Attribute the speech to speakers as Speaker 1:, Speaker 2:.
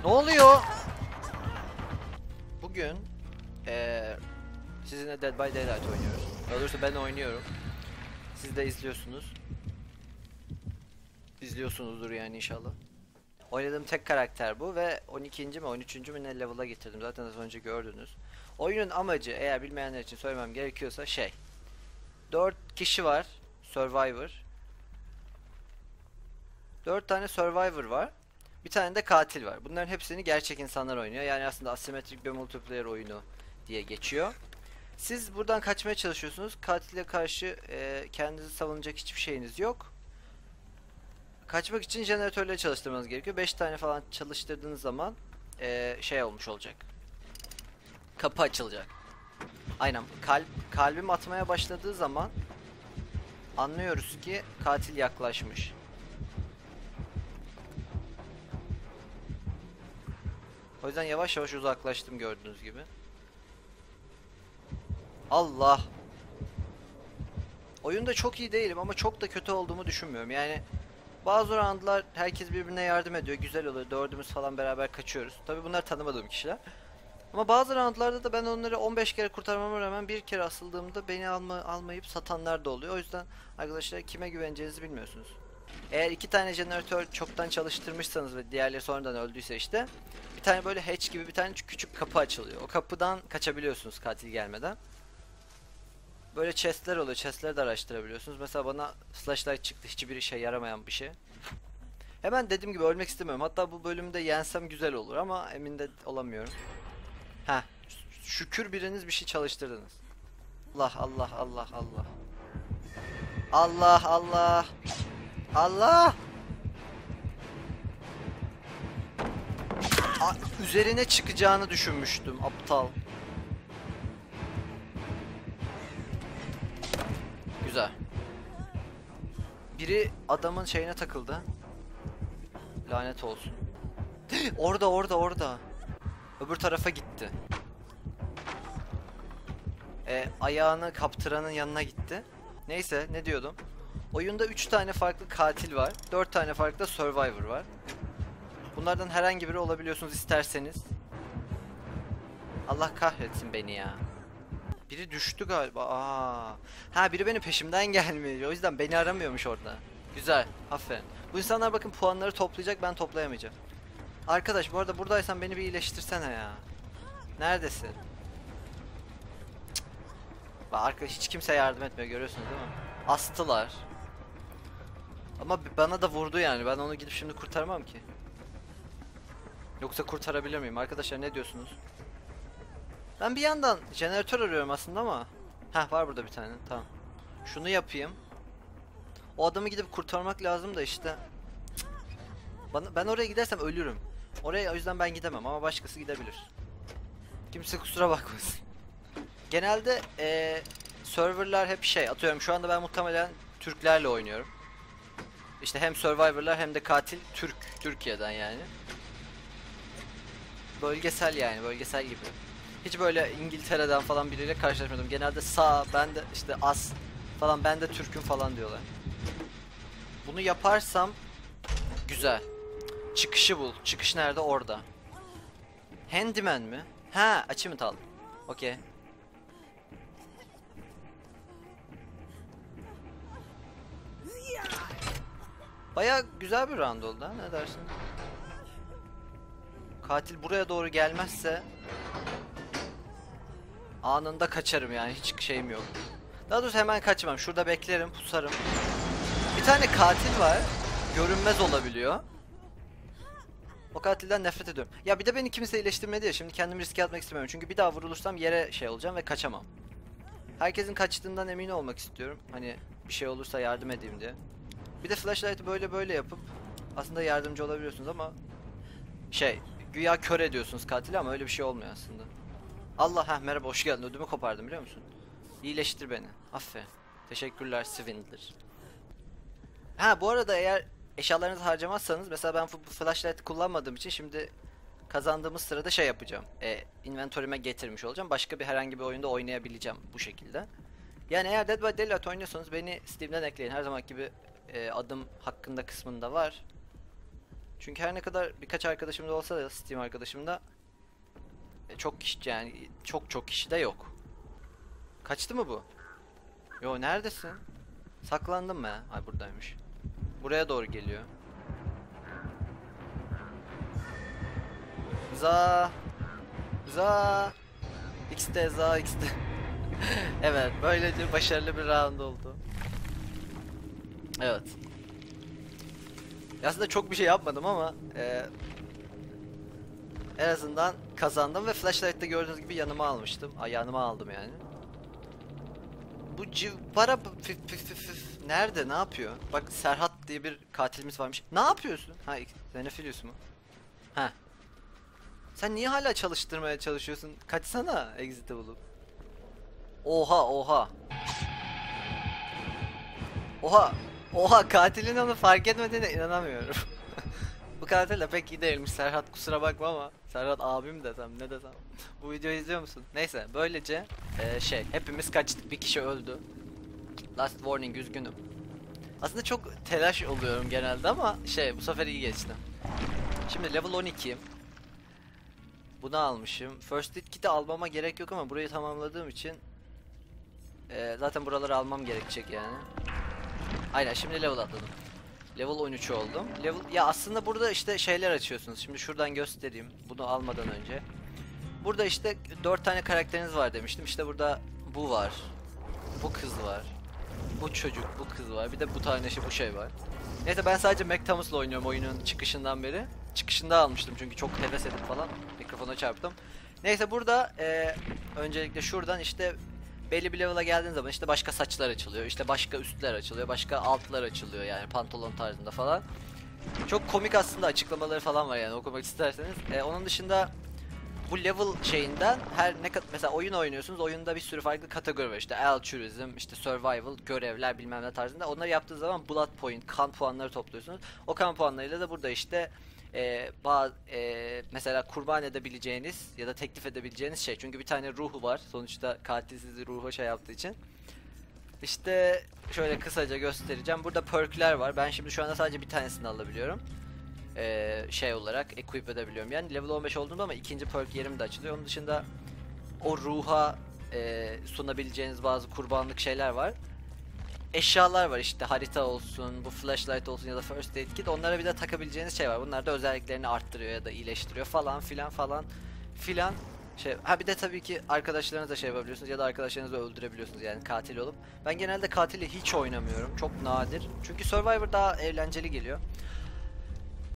Speaker 1: Ne oluyor? Bugün sizinle Dead by Daylight oynuyoruz. Daha doğrusu ben oynuyorum. Siz de izliyorsunuz. İzliyorsunuzdur yani inşallah. Oynadığım tek karakter bu ve 12. mi 13. mi ne level'a getirdim. Zaten az önce gördünüz. Oyunun amacı, eğer bilmeyenler için söylemem gerekiyorsa 4 kişi var. Survivor. 4 tane Survivor var. Bir tane de katil var. Bunların hepsini gerçek insanlar oynuyor. Yani aslında asimetrik bir multiplayer oyunu diye geçiyor. Siz buradan kaçmaya çalışıyorsunuz. Katile karşı kendinizi savunacak hiçbir şeyiniz yok. Kaçmak için jeneratörleri çalıştırmanız gerekiyor. 5 tane falan çalıştırdığınız zaman olmuş olacak. Kapı açılacak. Aynen. Kalbim atmaya başladığı zaman anlıyoruz ki katil yaklaşmış. O yüzden yavaş yavaş uzaklaştım gördüğünüz gibi. Allah. Oyunda çok iyi değilim ama çok da kötü olduğumu düşünmüyorum. Yani bazı roundlar herkes birbirine yardım ediyor. Güzel oluyor. Dördümüz falan beraber kaçıyoruz. Tabi bunlar tanımadığım kişiler. Ama bazı roundlarda da ben onları 15 kere kurtarmama rağmen bir kere asıldığımda beni almayıp satanlar da oluyor. O yüzden arkadaşlar kime güveneceğinizi bilmiyorsunuz. Eğer 2 tane jeneratör çoktan çalıştırmışsanız ve diğerleri sonradan öldüyse işte bir tane böyle hatch gibi bir tane küçük kapı açılıyor. O kapıdan kaçabiliyorsunuz katil gelmeden. Böyle chestler oluyor. Chestleri de araştırabiliyorsunuz. Mesela bana flashlight çıktı. Hiçbir işe yaramayan bir şey. Hemen dediğim gibi ölmek istemiyorum. Hatta bu bölümde yensem güzel olur ama emin de olamıyorum. Heh. Şükür biriniz bir şey çalıştırdınız. Allah Allah Allah Allah. Allah Allah. Allah. Üzerine çıkacağını düşünmüştüm aptal. Güzel. Biri adamın şeyine takıldı. Lanet olsun. Orada. Öbür tarafa gitti. Ayağını kaptıranın yanına gitti. Neyse, ne diyordum? Oyunda 3 tane farklı katil var. 4 tane farklı survivor var. Bunlardan herhangi biri olabiliyorsunuz isterseniz. Allah kahretsin beni ya. Biri düştü galiba. Ha, biri benim peşimden gelmiyor. O yüzden beni aramıyormuş orada. Güzel. Aferin. Bu insanlar bakın puanları toplayacak, ben toplayamayacağım. Arkadaş bu arada buradaysan beni bir iyileştirsene ya. Neredesin? Bak arkadaş hiç kimse yardım etmiyor, görüyorsunuz değil mi? Astılar. Ama bana da vurdu yani. Ben onu gidip şimdi kurtarmam ki. Yoksa kurtarabilir miyim? Arkadaşlar ne diyorsunuz? Ben bir yandan jeneratör arıyorum aslında ama. Heh, var burada bir tane. Tamam. Şunu yapayım. O adamı gidip kurtarmak lazım da işte. Ben oraya gidersem ölürüm. Oraya o yüzden ben gidemem ama başkası gidebilir. Kimse kusura bakmasın. Genelde serverlar hep atıyorum şu anda ben muhtemelen Türklerle oynuyorum. İşte hem survivorlar hem de katil Türkiye'den yani. Bölgesel yani, bölgesel gibi. Hiç böyle İngiltere'den falan biriyle karşılaşmadım. Genelde ben de işte falan, ben de Türk'üm falan diyorlar. Bunu yaparsam güzel. Çıkışı bul. Çıkış nerede? Orada. Handyman mi? Ha, achievement aldım. Okey. Baya güzel bir round oldu ha, ne dersin? Katil buraya doğru gelmezse anında kaçarım yani, hiç şeyim yok. Daha doğrusu hemen kaçmam, şurada beklerim, pusarım. Bir tane katil var, görünmez olabiliyor. O katilden nefret ediyorum. Ya bir de beni kimse iyileştirmedi ya, şimdi kendimi riske atmak istemiyorum. Çünkü bir daha vurulursam yere olacağım ve kaçamam. Herkesin kaçtığından emin olmak istiyorum. Hani bir şey olursa yardım edeyim diye. Bir de flashlight'ı böyle yapıp aslında yardımcı olabiliyorsunuz ama güya kör ediyorsunuz katili ama öyle bir şey olmuyor aslında. Allah, merhaba, hoş geldin. Ödümü kopardım biliyor musun? İyileştir beni. Aferin. Teşekkürler Swindler. Ha, bu arada eğer eşyalarınızı harcamazsanız, mesela ben bu flashlight kullanmadığım için şimdi kazandığımız sırada yapacağım. Inventory'me getirmiş olacağım. Başka herhangi bir oyunda oynayabileceğim bu şekilde. Yani eğer Dead by Daylight oynuyorsanız beni Steam'den ekleyin. Her zaman gibi adım hakkında kısmında var. Çünkü her ne kadar birkaç arkadaşım da olsa da Steam arkadaşımda çok kişi yani çok kişi de yok. Kaçtı mı bu? Yo neredesin? Saklandım mı? Ay buradaymış. Buraya doğru geliyor. Za za X'de za X'de. Evet, böylece başarılı bir round oldu. Evet. Aslında çok bir şey yapmadım ama en azından kazandım ve flashlight'ta gördüğünüz gibi yanıma almıştım. Ay yanıma aldım yani. Bu para nerede? Ne yapıyor? Bak Serhat diye bir katilimiz varmış. Ne yapıyorsun? Ha, Xenophilius mu? Ha. Sen niye hala çalıştırmaya çalışıyorsun? Kaçsana exit'i bulup. Oha oha. Oha. Oha, katilin onu fark etmediğine inanamıyorum. Bu katil de pek iyi değilmiş Serhat, kusura bakma ama. Serhat abim desem ne desem. Bu videoyu izliyor musun? Neyse böylece hepimiz kaçtık, bir kişi öldü. Last warning, üzgünüm. Aslında çok telaş oluyorum genelde ama bu sefer iyi geçti. Şimdi level 12'yim. Bunu almışım. First aid kit'i almama gerek yok ama burayı tamamladığım için zaten buraları almam gerekecek yani. Aynen, şimdi level atladım. Level 13 oldum. Ya aslında burada işte şeyler açıyorsunuz. Şimdi şuradan göstereyim. Bunu almadan önce. Burada işte 4 tane karakteriniz var demiştim. İşte burada bu var. Bu kız var. Bu çocuk, bu kız var. Bir de bu tane bu şey var. Neyse ben sadece Mac Thomas'la oynuyorum oyunun çıkışından beri. Çıkışında almıştım çünkü çok heves edip falan. Mikrofona çarptım. Neyse burada öncelikle şuradan işte belli bir level'a geldiğin zaman işte başka saçlar açılıyor, işte başka üstler açılıyor, başka altlar açılıyor yani pantolon tarzında falan. Çok komik aslında açıklamaları falan var yani okumak isterseniz. Onun dışında bu level şeyinden ne kadar mesela oyun oynuyorsunuz, oyunda bir sürü farklı kategori var, işte altruism, işte survival, görevler bilmem ne tarzında. Onları yaptığınız zaman blood point, kan puanları topluyorsunuz. O kan puanlarıyla da burada işte mesela kurban edebileceğiniz ya da teklif edebileceğiniz şey, çünkü bir tane ruhu var sonuçta, katil sizi ruhu şey yaptığı için. İşte şöyle kısaca göstereceğim. Burada perk'ler var. Ben şimdi şu anda sadece bir tanesini alabiliyorum. Olarak equip edebiliyorum. Yani level 15 olduğumda ama ikinci perk yerim de açılıyor. Onun dışında o ruha sunabileceğiniz bazı kurbanlık şeyler var. Eşyalar var, işte harita olsun, bu flashlight olsun ya da first aid kit. Onlara bir de takabileceğiniz şey var. Bunlar da özelliklerini arttırıyor ya da iyileştiriyor falan filan falan filan. Bir de tabii ki arkadaşlarınızla şey yapabiliyorsunuz ya da arkadaşlarınızı öldürebiliyorsunuz yani katil olup. Ben genelde katili hiç oynamıyorum. Çok nadir. Çünkü Survivor daha eğlenceli geliyor.